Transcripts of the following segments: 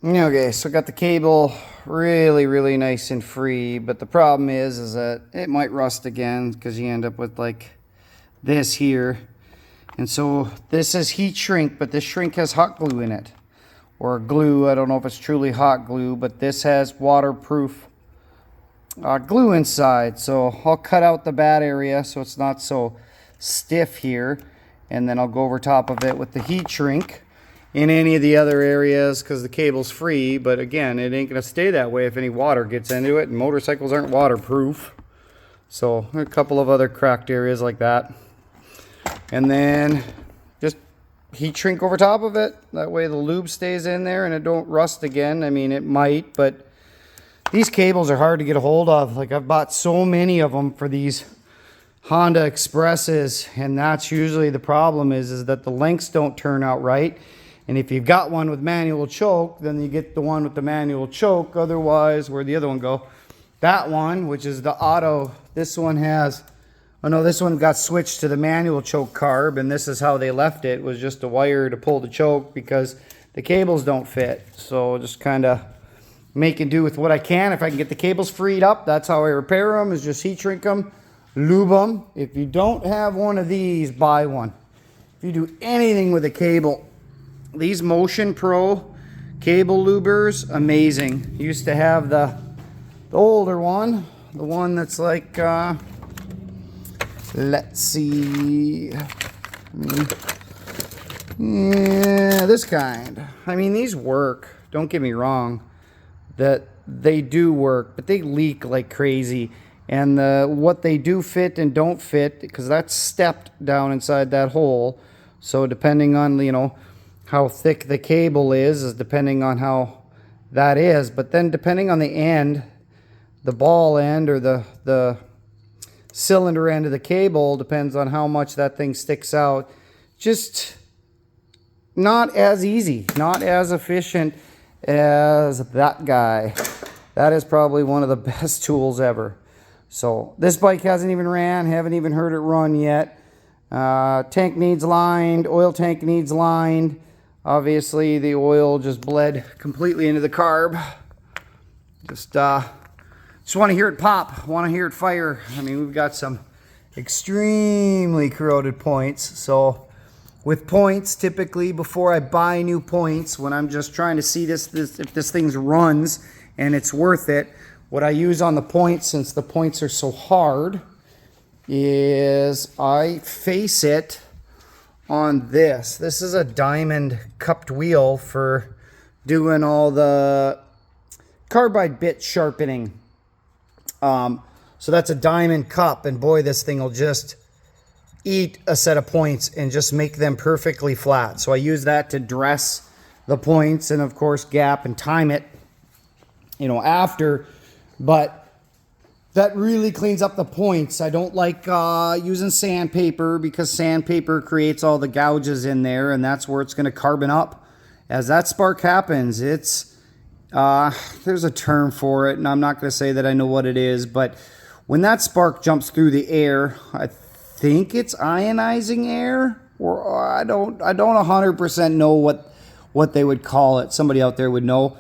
Okay, so got the cable really nice and free, but the problem is that it might rust again because you end up with like this here. And so this is heat shrink, but this shrink has hot glue in it. Or glue, I don't know if it's truly hot glue, but this has waterproof glue inside. So I'll cut out the bad area so it's not so stiff here. And then I'll go over top of it with the heat shrink in any of the other areas because the cable's free. But again, it ain't going to stay that way if any water gets into it. And motorcycles aren't waterproof. So a couple of other cracked areas like that. And then just heat shrink over top of it. That way the lube stays in there and it don't rust again. I mean, it might, but these cables are hard to get a hold of. Like, I've bought so many of them for these Honda Expresses, and that's usually the problem is that the lengths don't turn out right. And if you've got one with manual choke, then you get the one with the manual choke. Otherwise, where'd the other one go? That one, which is the auto, this one has, oh no, this one got switched to the manual choke carb, and this is how they left it, was just a wire to pull the choke because the cables don't fit. So just kind of making do with what I can. If I can get the cables freed up, that's how I repair them, is just heat shrink them, lube them. If you don't have one of these, buy one. If you do anything with a cable, these Motion Pro cable lubers, amazing. Used to have the older one, the one that's like, let's see, yeah, this kind. I mean, these work, don't get me wrong, that they do work, but they leak like crazy. And what they do fit and don't fit, because that's stepped down inside that hole. So depending on, you know, how thick the cable is depending on how that is. But then depending on the end, the ball end or the cylinder end of the cable, depends on how much that thing sticks out. Just not as easy, not as efficient as that guy. That is probably one of the best tools ever. So this bike hasn't even ran, haven't even heard it run yet. Tank needs lined, oil tank needs lined. Obviously the oil just bled completely into the carb. Just want to hear it pop, want to hear it fire. I mean, we've got some extremely corroded points. So with points, typically before I buy new points, when I'm just trying to see if this thing runs and it's worth it, what I use on the points, since the points are so hard, is I face it on this. This is a diamond cupped wheel for doing all the carbide bit sharpening. So that's a diamond cup, and boy, this thing will just eat a set of points and just make them perfectly flat. So I use that to dress the points and of course gap and time it, you know, after. But that really cleans up the points. I don't like using sandpaper because sandpaper creates all the gouges in there, and that's where it's going to carbon up. As that spark happens, it's there's a term for it, and I'm not going to say that I know what it is, but when that spark jumps through the air, I think it's ionizing air, or I don't 100% know what they would call it. Somebody out there would know.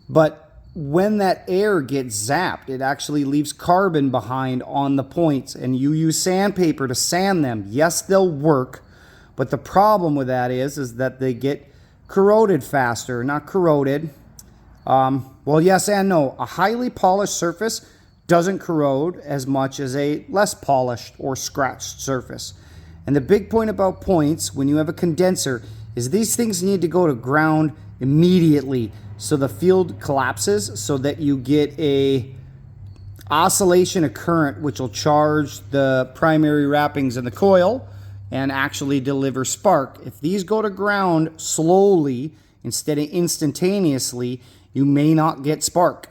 But when that air gets zapped, it actually leaves carbon behind on the points, and you use sandpaper to sand them. Yes, they'll work, but the problem with that is that they get corroded faster. Not corroded. Well, yes and no. A highly polished surface doesn't corrode as much as a less polished or scratched surface. And the big point about points when you have a condenser is these things need to go to ground immediately, so the field collapses, so that you get a oscillation of current, which will charge the primary wrappings in the coil and actually deliver spark. If these go to ground slowly instead of instantaneously, you may not get spark.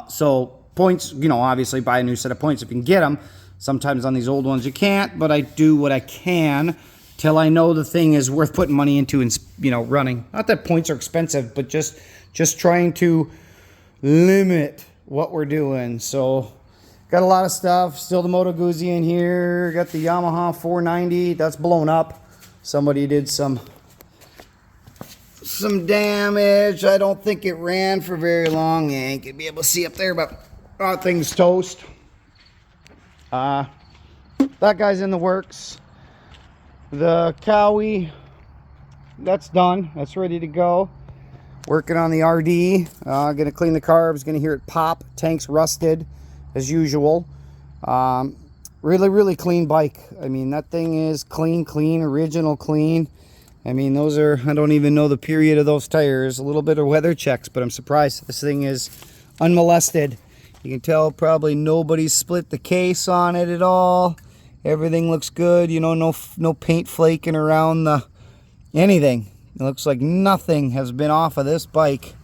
So points, you know, obviously buy a new set of points if you can get them. Sometimes on these old ones you can't, but I do what I can till I know the thing is worth putting money into and, you know, running. Not that points are expensive, but just trying to limit what we're doing. So got a lot of stuff. Still the Moto Guzzi in here. Got the Yamaha 490. That's blown up. Somebody did some some damage. I don't think it ran for very long. You ain't gonna be able to see up there, but thing's toast. That guy's in the works. The Cowie, that's done. That's ready to go. Working on the RD. Gonna clean the carbs. Gonna hear it pop. Tank's rusted as usual. Really clean bike. I mean, that thing is clean, original clean. I mean, those are, I don't even know the period of those tires. A little bit of weather checks, but I'm surprised this thing is unmolested. You can tell probably nobody's split the case on it at all. Everything looks good. You know, no paint flaking around the anything. It looks like nothing has been off of this bike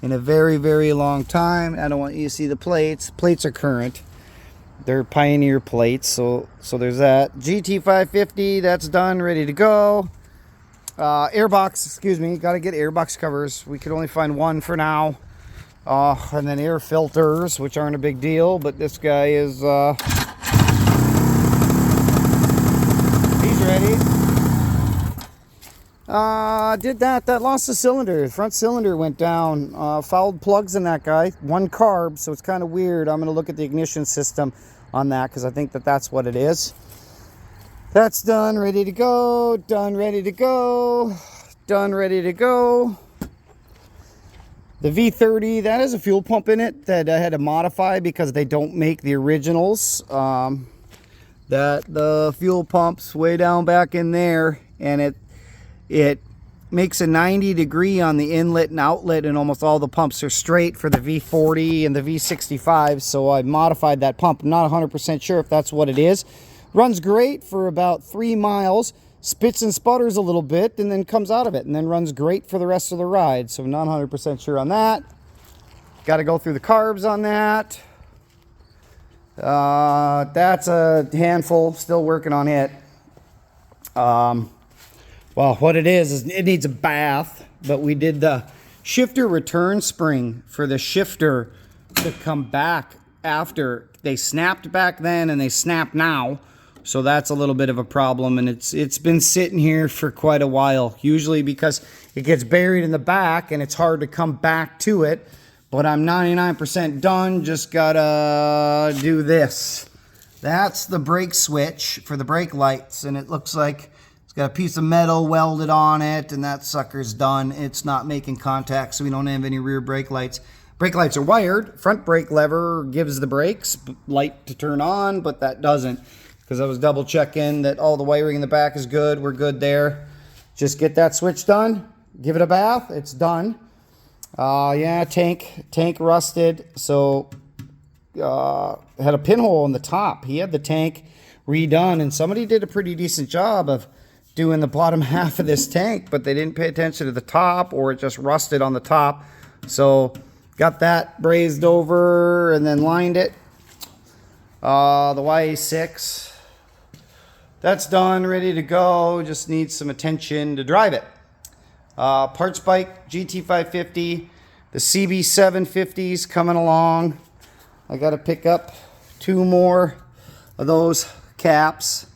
in a very long time. I don't want you to see the plates. Plates are current. They're Pioneer plates, so there's that. GT550, that's done, ready to go. Airbox, excuse me, got to get airbox covers. We could only find one for now. And then air filters, which aren't a big deal, but this guy is, he's ready. Did that lost the cylinder. The front cylinder went down. Fouled plugs in that guy. One carb, so it's kind of weird. I'm going to look at the ignition system on that because I think that's what it is. That's done, ready to go. Done, ready to go. Done, ready to go. The V30, that has a fuel pump in it that I had to modify because they don't make the originals. That the fuel pump's way down back in there, and it makes a 90-degree on the inlet and outlet, and almost all the pumps are straight for the V40 and the V65, so I modified that pump. I'm not 100% sure if that's what it is. Runs great for about 3 miles, spits and sputters a little bit, and then comes out of it, and then runs great for the rest of the ride, so I'm not 100% sure on that. Got to go through the carbs on that. That's a handful, still working on it. Well, what it is it needs a bath, but we did the shifter return spring for the shifter to come back after. They snapped back then and they snap now, so that's a little bit of a problem, and it's been sitting here for quite a while, usually because it gets buried in the back and it's hard to come back to it. But I'm 99% done, just gotta do this. That's the brake switch for the brake lights, and it looks like it's got a piece of metal welded on it, and that sucker's done. It's not making contact, so we don't have any rear brake lights. Brake lights are wired. Front brake lever gives the brakes light to turn on, but that doesn't, because I was double checking that all the wiring in the back is good. We're good there. Just get that switch done, give it a bath, it's done. Yeah, tank rusted, so had a pinhole in the top. He had the tank redone, and somebody did a pretty decent job of doing the bottom half of this tank, but they didn't pay attention to the top, or it just rusted on the top. So got that brazed over and then lined it. The YA6, that's done, ready to go. Just needs some attention to drive it. Parts bike, GT550, the CB750s coming along. I got to pick up 2 more of those caps.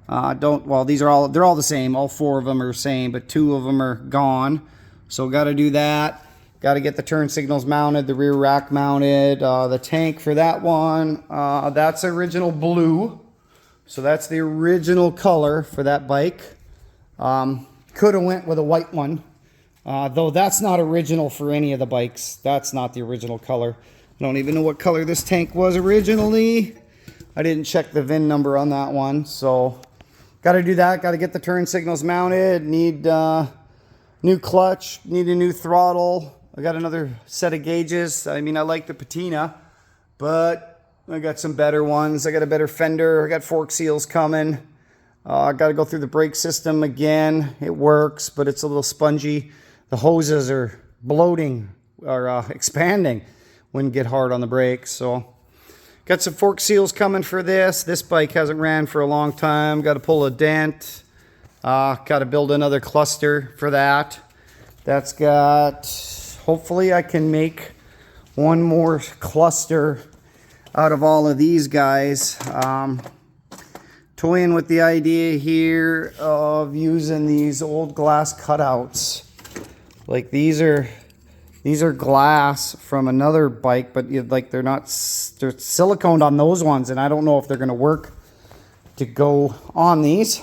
Well, they're all the same. All 4 of them are the same, but 2 of them are gone. So got to do that. Got to get the turn signals mounted, the rear rack mounted, the tank for that one. That's original blue. So that's the original color for that bike. Could have went with a white one, though that's not original for any of the bikes. That's not the original color. I don't even know what color this tank was originally. I didn't check the VIN number on that one, so got to do that. Got to get the turn signals mounted. Need new clutch. Need a new throttle. I got another set of gauges. I mean, I like the patina, but I got some better ones. I got a better fender. I got fork seals coming. I got to go through the brake system again. It works, but it's a little spongy. The hoses are bloating or expanding when you get hard on the brakes. So got some fork seals coming for this. This bike hasn't ran for a long time. Got to pull a dent. Got to build another cluster for that. That's got, hopefully I can make one more cluster out of all of these guys. Toying with the idea here of using these old glass cutouts Like these are glass from another bike, but like they're siliconed on those ones, and I don't know if they're going to work to go on these.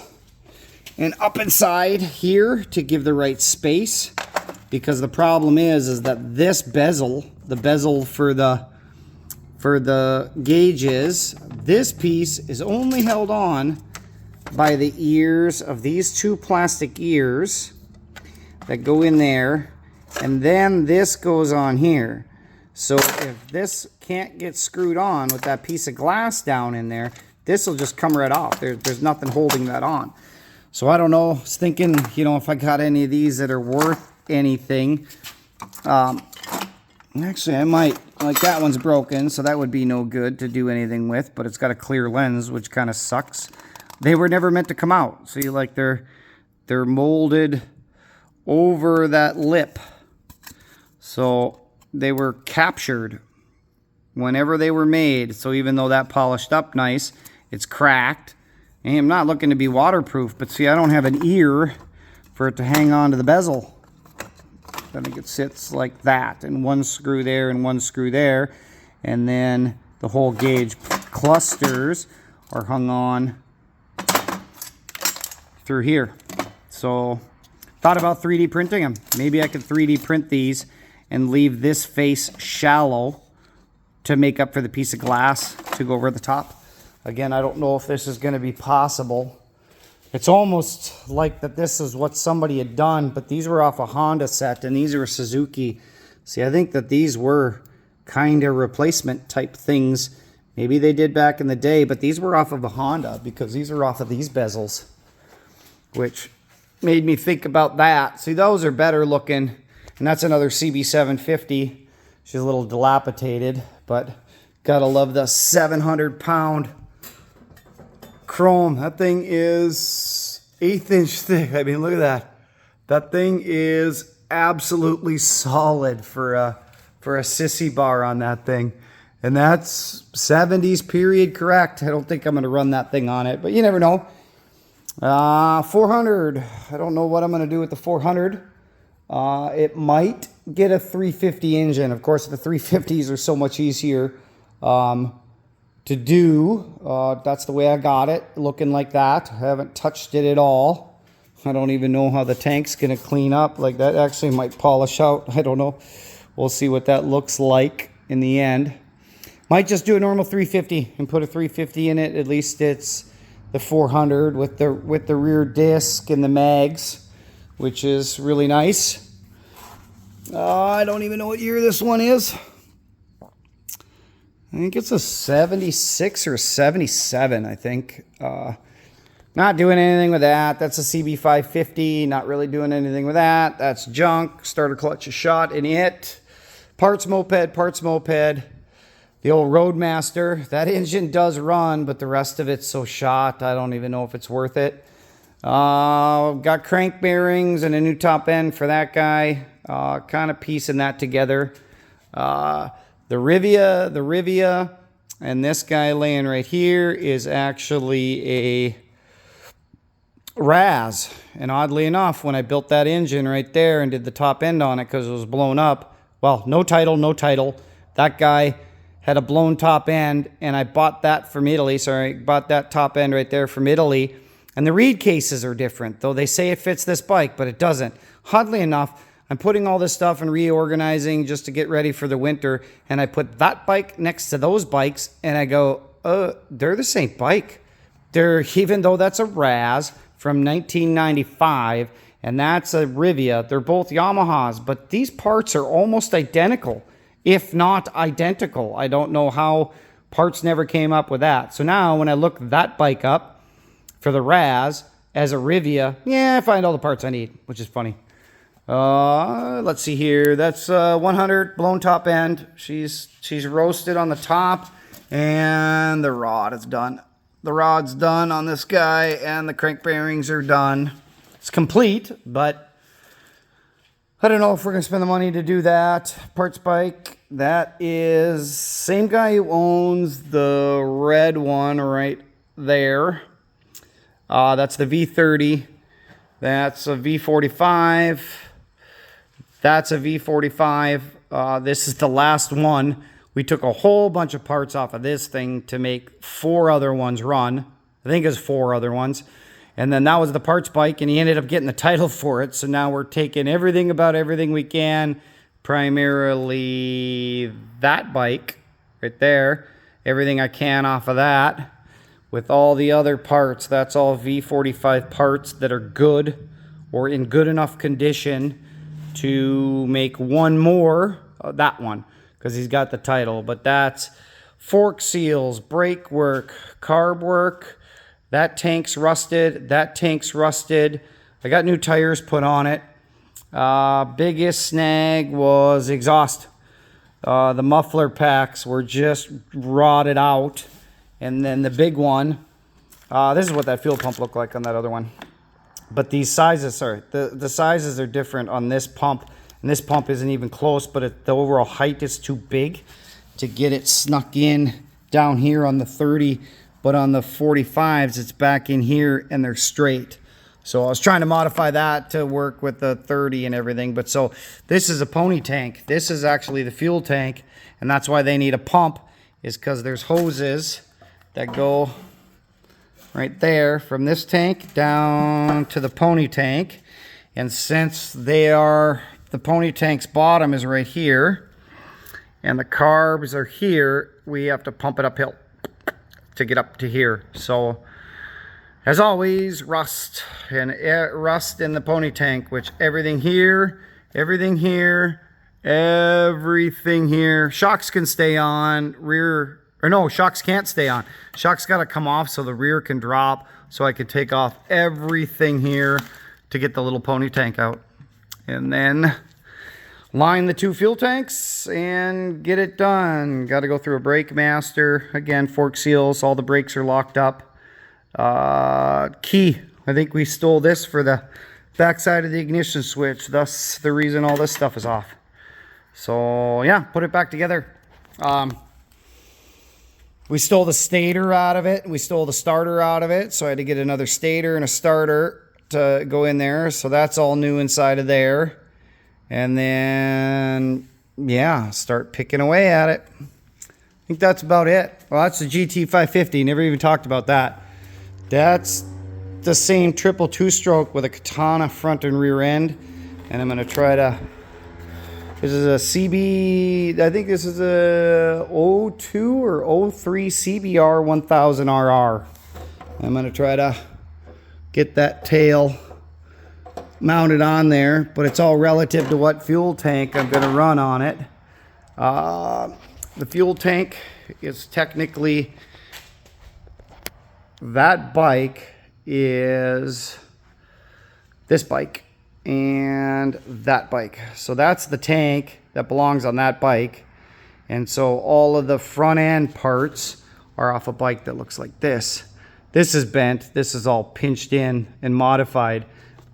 And up inside here to give the right space, because the problem is that this bezel, the bezel for the gauges, this piece is only held on by the ears of these two plastic ears that go in there, and then this goes on here. So if this can't get screwed on with that piece of glass down in there, this will just come right off. There's nothing holding that on. So I don't know. I was thinking, you know, if I got any of these that are worth anything. Actually, I might. Like that one's broken, so that would be no good to do anything with, but it's got a clear lens, which kind of sucks. They were never meant to come out. See, like they're molded over that lip. So they were captured whenever they were made. So even though that polished up nice, it's cracked. And I'm not looking to be waterproof, but see, I don't have an ear for it to hang on to the bezel. I think it sits like that, and one screw there and one screw there, and then the whole gauge clusters are hung on through here. So thought about 3D printing them. Maybe I could 3D print these and leave this face shallow to make up for the piece of glass to go over the top. Again, I don't know if this is going to be possible. It's almost like that this is what somebody had done, but these were off a Honda set and these were Suzuki. See, I think that these were kind of replacement type things. Maybe they did back in the day, but these were off of a Honda because these are off of these bezels, which made me think about that. See, those are better looking, and that's another CB750. She's a little dilapidated, but gotta love the 700-pound chrome. That thing is 1/8 inch thick. I mean, look at that. That thing is absolutely solid for a sissy bar on that thing. And that's 70s period correct. I don't think I'm going to run that thing on it, but you never know. 400. I don't know what I'm going to do with the 400. It might get a 350 engine. Of course, the 350s are so much easier to do. That's the way I got it, looking like that. I haven't touched it at all. I don't even know how the tank's going to clean up. Like that actually might polish out. I don't know. We'll see what that looks like in the end. Might just do a normal 350 and put a 350 in it. At least it's the 400 with the rear disc and the mags, which is really nice. I don't even know what year this one is. I think it's a 76 or 77, I think. Not doing anything with that. That's a CB550. Not really doing anything with that. That's junk. Starter clutch is shot in it. Parts moped, parts moped. The old Roadmaster. That engine does run, but the rest of it's so shot, I don't even know if it's worth it. Got crank bearings and a new top end for that guy. Kind of piecing that together. The Rivia, and this guy laying right here is actually a Raz. And oddly enough, when I built that engine right there and did the top end on it because it was blown up, well, no title. That guy had a blown top end, and I bought that from Italy. Sorry, bought that top end right there from Italy. And the reed cases are different, though they say it fits this bike, but it doesn't. Oddly enough, I'm putting all this stuff and reorganizing just to get ready for the winter, and I put that bike next to those bikes, and I go, they're the same bike. Even though that's a Raz from 1995, and that's a Rivia, they're both Yamahas, but these parts are almost identical, if not identical. I don't know how parts never came up with that. So now when I look that bike up for the Raz as a Rivia, yeah, I find all the parts I need, which is funny. Let's see here. That's 100 blown top end. She's roasted on the top, and the rod is done. The rod's done on this guy, and the crank bearings are done. It's complete, but I don't know if we're gonna spend the money to do that. Parts bike. That is same guy who owns the red one right there. That's the V30. That's a V45. That's a V45. This is the last one. We took a whole bunch of parts off of this thing to make 4 other ones run. I think it's 4 other ones. And then that was the parts bike, and he ended up getting the title for it. So now we're taking everything about everything we can, primarily that bike right there, everything I can off of that, with all the other parts. That's all V45 parts that are good or in good enough condition to make one more, that one, because he's got the title. But that's fork seals, brake work, carb work. That tank's rusted. That tank's rusted. I got new tires put on it. Biggest snag was exhaust. The muffler packs were just rotted out. And then the big one, this is what that fuel pump looked like on that other one. But these sizes, sorry, the sizes are different on this pump. And this pump isn't even close, but the overall height is too big to get it snuck in down here on the 30. But on the 45s, it's back in here and they're straight. So I was trying to modify that to work with the 30 and everything. But so this is a pony tank. This is actually the fuel tank. And that's why they need a pump, is because there's hoses that go right there from this tank down to the pony tank. And since the pony tank's bottom is right here and the carbs are here, we have to pump it uphill to get up to here. So as always, rust in the pony tank, which everything here, everything here, everything here. Shocks can stay on, rear, or no, shocks can't stay on. Shocks got to come off so the rear can drop, so I can take off everything here to get the little pony tank out. And then line the 2 fuel tanks and get it done. Got to go through a brake master. Again, fork seals, all the brakes are locked up. Key, I think we stole this for the backside of the ignition switch, thus the reason all this stuff is off. So yeah, put it back together. We stole the stator out of it. We stole the starter out of it, so I had to get another stator and a starter to go in there. So that's all new inside of there. And then, yeah, start picking away at it. I think that's about it. Well, that's the GT550. Never even talked about that. That's the same triple 2-stroke with a Katana front and rear end. And I'm going to try to... This is a CB... I think this is a 02 or 03 CBR 1000RR. I'm going to try to get that tail mounted on there, but it's all relative to what fuel tank I'm going to run on it. The fuel tank is technically, that bike is this bike and that bike. So that's the tank that belongs on that bike. And so all of the front end parts are off a bike that looks like this. This is bent. This is all pinched in and modified,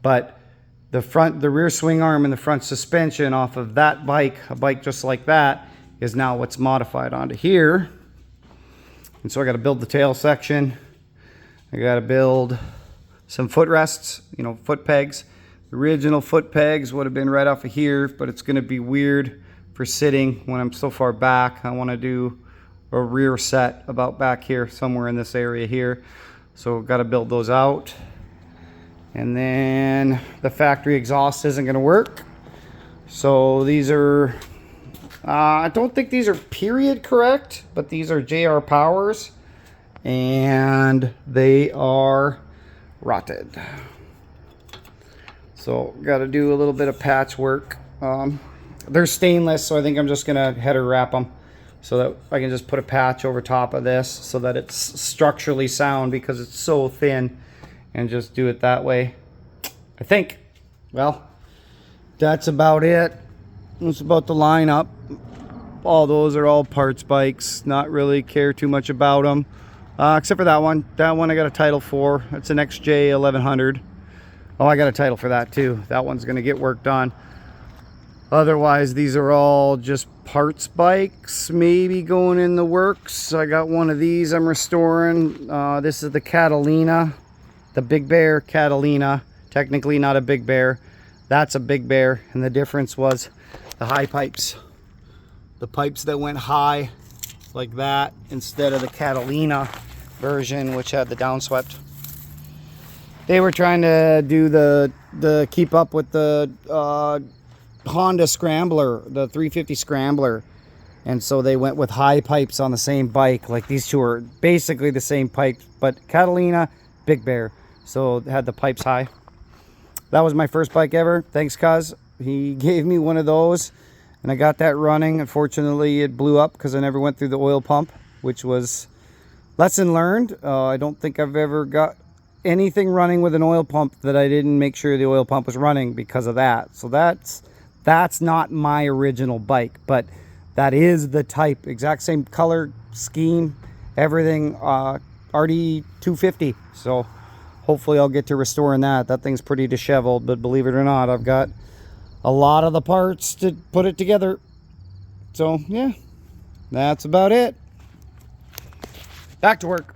but the rear swing arm and the front suspension off of that bike, a bike just like that, is now what's modified onto here. And so I got to build the tail section. I got to build some footrests, you know, foot pegs. The original foot pegs would have been right off of here, but it's going to be weird for sitting when I'm so far back. I want to do a rear set about back here, somewhere in this area here. So got to build those out. And then the factory exhaust isn't going to work. So these are, I don't think these are period correct, but these are JR Powers. And they are rotted. So got to do a little bit of patchwork. They're stainless, so I think I'm just going to header wrap them so that I can just put a patch over top of this so that it's structurally sound because it's so thin. And just do it that way, I think. Well, that's about it. That's about the lineup. All those are all parts bikes. Not really care too much about them, except for that one. That one I got a title for. It's an XJ 1100. Oh, I got a title for that too. That one's going to get worked on. Otherwise, these are all just parts bikes, maybe going in the works. I got one of these I'm restoring. This is the Catalina. The Big Bear Catalina, technically not a Big Bear. That's a Big Bear, and the difference was the high pipes. The pipes that went high like that instead of the Catalina version, which had the downswept. They were trying to do the keep up with the Honda Scrambler, the 350 Scrambler, and so they went with high pipes on the same bike. Like these two are basically the same pipes, but Catalina, Big Bear, so it had the pipes high. That was my first bike ever. Thanks, cuz. He gave me one of those, and I got that running. Unfortunately, it blew up because I never went through the oil pump, which was lesson learned. I don't think I've ever got anything running with an oil pump that I didn't make sure the oil pump was running because of that. So that's not my original bike, but that is the type, exact same color scheme, everything, RD 250. So hopefully I'll get to restoring that. That thing's pretty disheveled, but believe it or not, I've got a lot of the parts to put it together. So yeah, that's about it. Back to work.